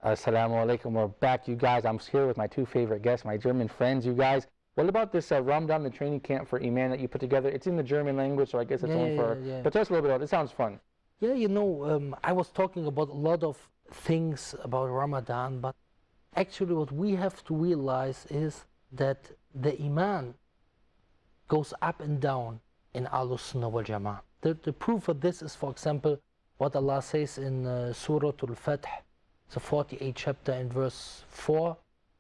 Assalamu alaikum. We're back, you guys. I'm here with my two favorite guests, my German friends, you guys. What about this Ramadan, the training camp for Iman that you put together? It's in the German language, so I guess it's only for. But tell us a little bit about it. It sounds fun. Yeah, I was talking about a lot of things about Ramadan, but actually what we have to realize is that the Iman goes up and down in Ahlus Sunnah wal Jama'ah. The proof of this is, for example, what Allah says in Surah Al-Fath, the 48th chapter in verse 4.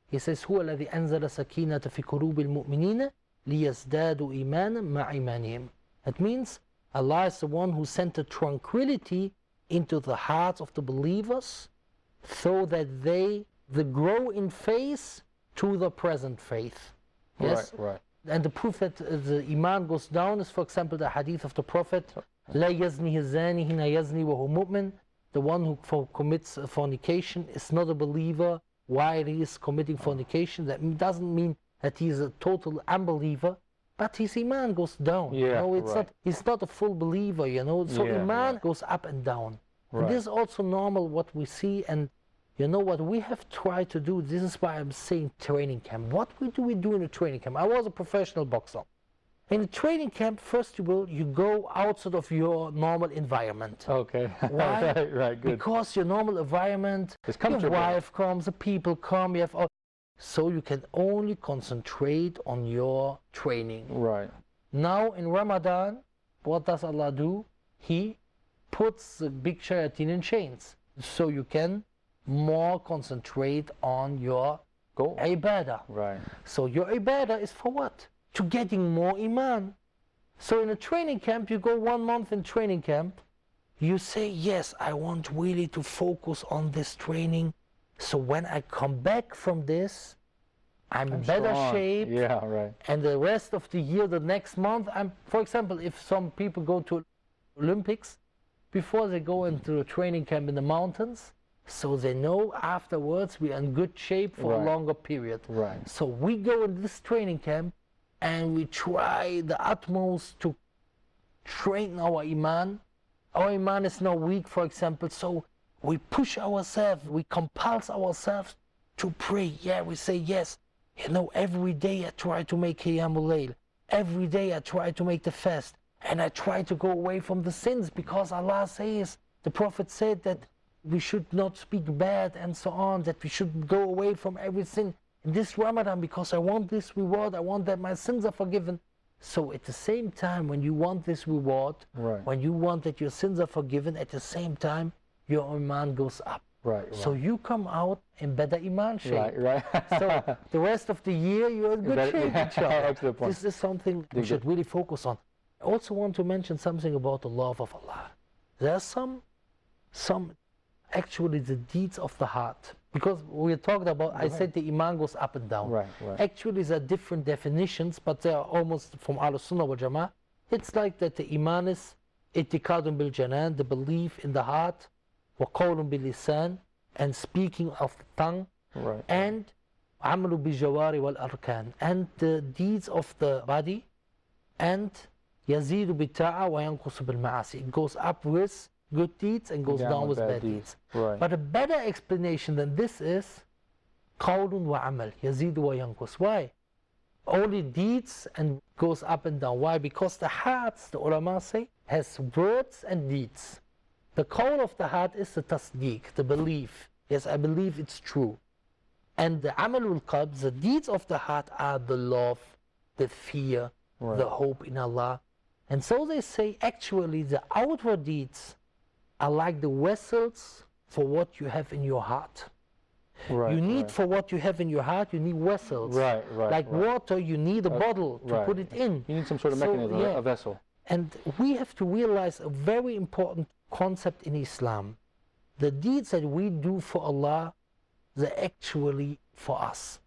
He says, هو الذي أنزل سكينة في قلوب المؤمنين ليزدادوا إيمانا مع إيمانهم. That means Allah is the one who sent a tranquility into the hearts of the believers so that they grow in faith to the present faith. Yes? Right. And the proof that the Iman goes down is, for example, the hadith of the Prophet, لا يزني الزاني هنا يزني وهو مؤمن. The one who commits fornication is not a believer while he is committing fornication. That doesn't mean that he is a total unbeliever, but his Iman goes down. Yeah, he's not a full believer, So Iman goes up and down. Right. And this is also normal what we see. And you know what we have tried to do, this is why I'm saying training camp. What do we do in a training camp? I was a professional boxer. In a training camp, first of all, you go outside of your normal environment. Okay. Why? Right, good. Because your normal environment, your wife comes, the people come, you have all. So you can only concentrate on your training. Right. Now in Ramadan, what does Allah do? He puts the big shayateen in chains. So you can more concentrate on your goal. Ibadah. Right. So your Ibadah is for what? To getting more Iman. So in a training camp, you go 1 month in training camp, you say, yes, I want really to focus on this training. So when I come back from this, I'm in better shape. Yeah, right. And the rest of the year, the next month, for example, if some people go to Olympics, before they go into a training camp in the mountains, so they know afterwards we are in good shape for a longer period. Right. So we go in this training camp and we try the utmost to train our Iman. Our Iman is now weak, for example, so we push ourselves, we compel ourselves to pray. Yeah, we say, yes, every day I try to make Qiyamul Layl. Every day I try to make the fast. And I try to go away from the sins because Allah says, the Prophet said that we should not speak bad and so on, that we should go away from every sin in this Ramadan because I want this reward, I want that my sins are forgiven. So at the same time, when you want this reward, when you want that your sins are forgiven, at the same time, your Iman goes up. Right. So you come out in better Iman shape. Right. So the rest of the year, you're in good shape, inshallah. This is something we should really focus on. I also want to mention something about the love of Allah. There are some actually the deeds of the heart. Because we talked about, I said the Iman goes up and down. Right. Actually, there are different definitions, but they are almost from Ahlus Sunnah wal Jama'ah. It's like that the Iman is itikadun bil janan, the belief in the heart, wa qawlun bil lisan, and speaking of the tongue, and amalu bil jawari wal arkan, and the deeds of the body, and yazidu bil ta'a wa yanqusu bil ma'asi. It goes up with good deeds and goes down with bad deeds. Right. But a better explanation than this is qawlun wa amal, yazidu wa yanqus. Why? Only deeds and goes up and down. Why? Because the heart, the ulama say, has words and deeds. The qawl of the heart is the tasdeeq, the belief. Yes, I believe it's true. And the amalul qalb, the deeds of the heart are the love, the fear, the hope in Allah. And so they say actually the outward deeds are like the vessels for what you have in your heart. You need for what you have in your heart, you need vessels. Like water, you need a bottle to put it in. You need some sort of mechanism, a vessel. And we have to realize a very important concept in Islam. The deeds that we do for Allah, they're actually for us.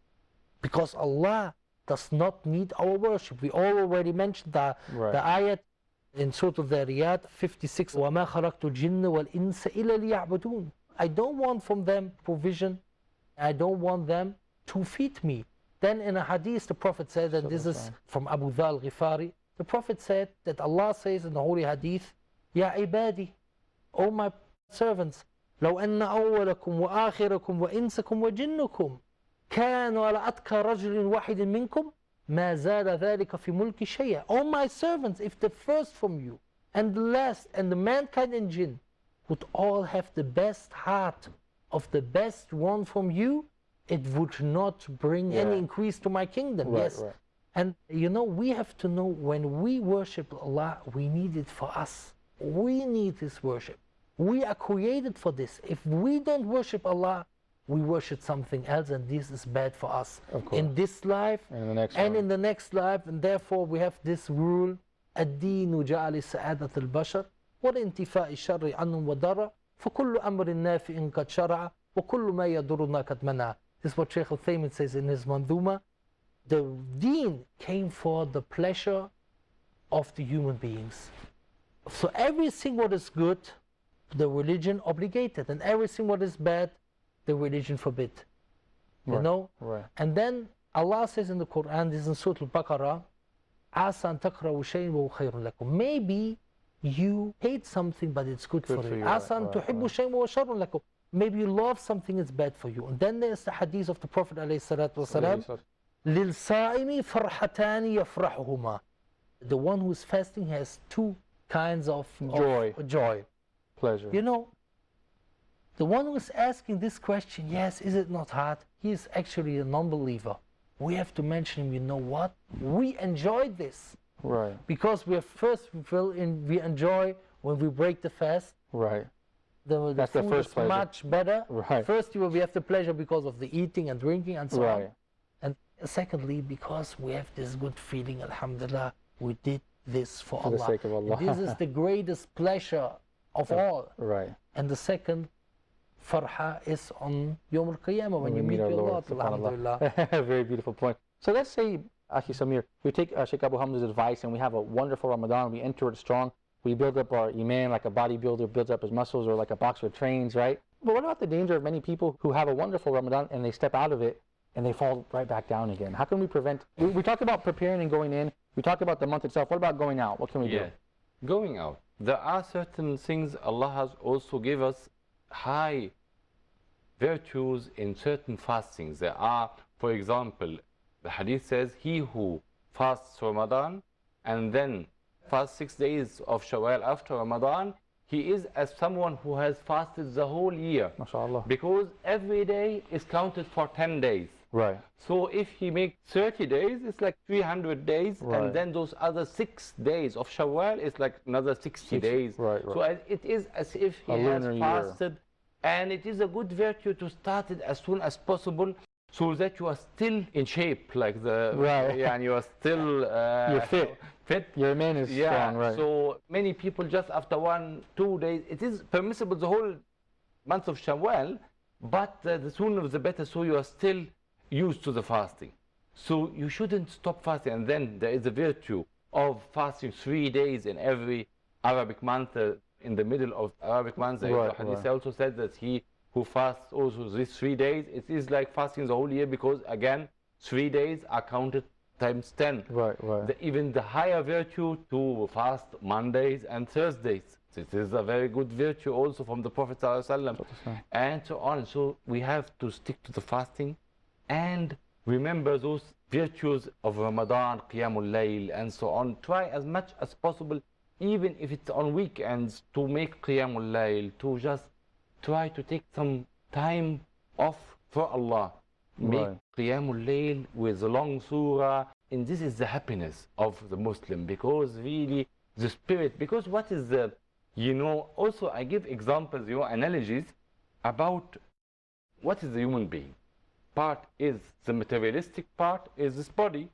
Because Allah does not need our worship. We already mentioned the ayat in Surah Al-Dhariyat 56, وَمَا خَلَقْتُ الْجِنَّ وَالْإِنسَ إِلَّا لِيَعْبُدُونَ. I don't want from them provision. I don't want them to feed me. Then in a hadith, the Prophet said, and this is from Abu Dhal Ghifari, the Prophet said that Allah says in the Holy Hadith, Ya ibadi, O my servants, لو أن أولكم وآخركم وإنسكم وجنكم كانوا على أتقى رجل واحد منكم ما زاد ذلك في ملك شيئا. O my servants, if the first from you and the last and the mankind and jinn would all have the best heart of the best one from you, it would not bring any increase to my kingdom. Right, yes. Right. And you know, we have to know when we worship Allah, we need it for us. We need this worship. We are created for this. If we don't worship Allah, we worship something else, and this is bad for us in this life and in the next life. And therefore we have this rule: الدين جعل سعادة البشر والانتفاء الشر عنهم وضرر فكل أمر نافع قد شرع وكل ما يضرنا قد منع. This is what Shaykh Al-Thaymin says in his Mandhuma. The deen came for the pleasure of the human beings. So everything what is good, the religion obligated, and everything what is bad, the religion forbid. You know? Right. And then Allah says in the Quran, this is in Surah Al-Baqarah, عَسَى أَن تَكْرَهُ شَيْءٍ وَهُوَ خَيْرٌ لَكُمْ. Maybe you hate something, but it's good for you. عَسَى أَن تُحِبُّ شَيْءٍ وَهُوَ شَرٌ لَكُمْ. Maybe you love something, it's bad for you. And then there's the hadith of the Prophet ﷺ, لِلْصَائِمِ فَرْحَتَانِ يَفْرَحُهُمَا. The one who's fasting has two kinds of joy. Pleasure. You know, the one who is asking this question, yes, is it not hard? He is actually a non-believer. We have to mention him, you know what? We enjoyed this. Right. Because we enjoy when we break the fast. Right. The food first is pleasure. much better. Right. First, we have the pleasure because of the eating and drinking and so right. on. And secondly, because we have this good feeling, alhamdulillah, we did this for Allah. the sake of Allah. This is the greatest pleasure of all. Right. And the second farha is on Yawm al-Qiyamah when you meet your Lord. Alhamdulillah. Very beautiful point. So let's say, Akhi Samir, we take Sheikh Abu Hamza's advice and we have a wonderful Ramadan, we enter it strong, we build up our iman like a bodybuilder builds up his muscles or like a boxer trains, right? But what about the danger of many people who have a wonderful Ramadan and they step out of it and they fall right back down again? How can we prevent? We talk about preparing and going in. We talk about the month itself. What about going out? What can we do? Going out. There are certain things Allah has also give us high virtues in certain fastings. There are, for example, the hadith says, he who fasts Ramadan and then fasts 6 days of Shawwal after Ramadan, he is as someone who has fasted the whole year. MashaAllah. Because every day is counted for 10 days. Right. So if he makes 30 days, it's like 300 days, and then those other 6 days of Shawwal is like another 60 days. Right. So it is as if he has fasted, and it is a good virtue to start it as soon as possible, so that you are still in shape, like and you are still you're fit. Your man is strong, right? So many people just after 1-2 days, it is permissible the whole month of Shawwal, but the sooner the better, so you are still used to the fasting. So you shouldn't stop fasting. And then there is a virtue of fasting 3 days in every Arabic month. In the middle of Arabic month, the hadith also said that he who fasts also these 3 days, it is like fasting the whole year, because again 3 days are counted times 10. Right. Even the higher virtue to fast Mondays and Thursdays. It is a very good virtue also from the Prophet ﷺ, and so on. So we have to stick to the fasting and remember those virtues of Ramadan, Qiyamul Layl, and so on. Try as much as possible, even if it's on weekends, to make Qiyamul Layl, to just try to take some time off for Allah. Make Qiyamul Layl with a long surah, and this is the happiness of the Muslim, because really the spirit, because what is the, also I give examples, analogies about what is the human being. Part is the materialistic part is this body.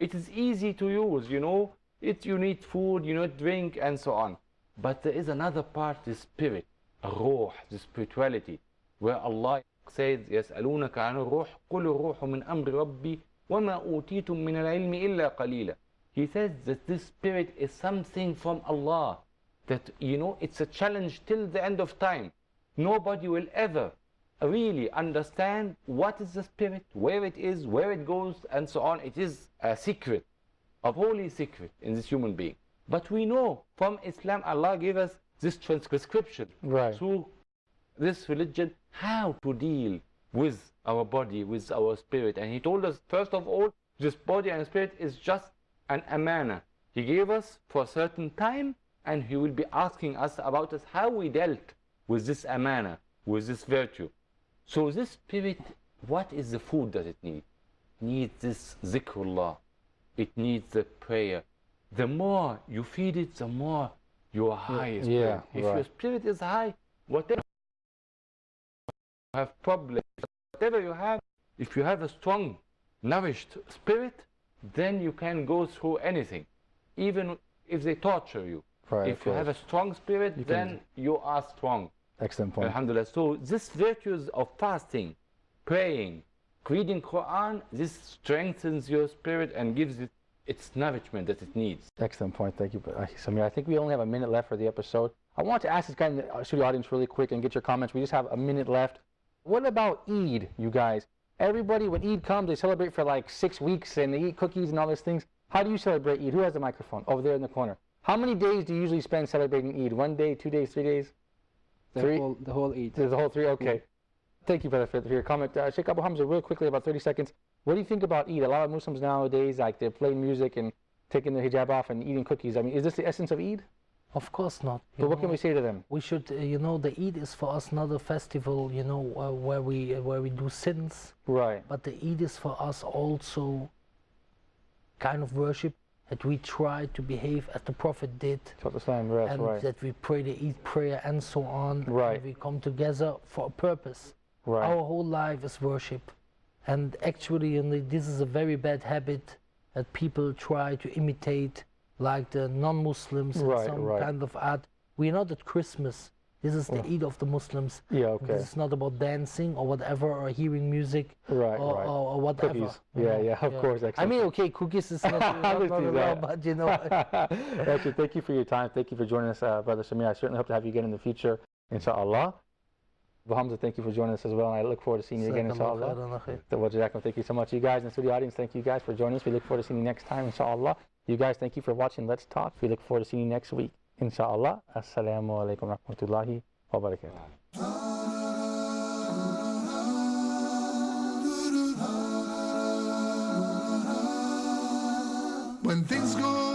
It is easy to use, you need food, you need drink, and so on. But there is another part, the spirit, ruh, the spirituality, where Allah says, يَسْأَلُونَكَ عَنِ الرُّوحِ قُلِ الرُّوحُ مِنْ أَمْرِ رَبِّي وَمَا أُوتِيتُم مِّنَ الْعِلْمِ إِلَّا قَلِيلًا. He says that this spirit is something from Allah, that, it's a challenge till the end of time. Nobody will ever really understand what is the spirit, where it is, where it goes, and so on. It is a secret, a holy secret in this human being. But we know from Islam, Allah gave us this transcription through this religion how to deal with our body, with our spirit. And he told us, first of all, this body and spirit is just an amana. He gave us for a certain time, and he will be asking us about us how we dealt with this amana, with this virtue. So this spirit, what is the food that it needs? It needs this zikrullah. It needs the prayer. The more you feed it, the more you are high. Yeah, if right. your spirit is high, whatever you have problems, whatever you have, if you have a strong, nourished spirit, then you can go through anything, even if they torture you. Right, If you have a strong spirit, then you are strong. Excellent point. Alhamdulillah. So this virtues of fasting, praying, reading Quran, this strengthens your spirit and gives it its nourishment that it needs. Excellent point. Thank you, Samir. I think we only have a minute left for the episode. I want to ask this guy in the studio audience really quick and get your comments. We just have a minute left. What about Eid, you guys? Everybody, when Eid comes, they celebrate for like 6 weeks and they eat cookies and all those things. How do you celebrate Eid? Who has the microphone? Over there in the corner. How many days do you usually spend celebrating Eid? 1 day, 2 days, 3 days? The whole Eid. There's the whole 3? Okay. Yeah. Thank you, brother, for your comment. Sheikh Abu Hamza, real quickly, about 30 seconds. What do you think about Eid? A lot of Muslims nowadays, like, they're playing music and taking the hijab off and eating cookies. I mean, is this the essence of Eid? Of course not. But what can we say to them? We should, the Eid is for us not a festival, where we do sins. Right. But the Eid is for us also kind of worship, that we try to behave as the Prophet did. And right. That we pray the Eid prayer and so on. Right. And we come together for a purpose. Right. Our whole life is worship. And actually, this is a very bad habit that people try to imitate, like the non-Muslims and some kind of art. We're not at Christmas. This is the Eid of the Muslims. Yeah, okay. This is not about dancing or whatever, or hearing music, or whatever. Cookies. Yeah, of course. Excellent. I mean, okay, cookies is not wrong, but Actually, thank you for your time. Thank you for joining us, Brother Samir. I certainly hope to have you again in the future, inshallah. Abu Hamza, thank you for joining us as well, and I look forward to seeing you again, inshallah. Thank you so much, you guys. And to the audience, thank you guys for joining us. We look forward to seeing you next time, inshallah. You guys, thank you for watching Let's Talk. We look forward to seeing you next week, inshallah. Assalamu alaikum wa rahmatullahi wa barakatuh. When things go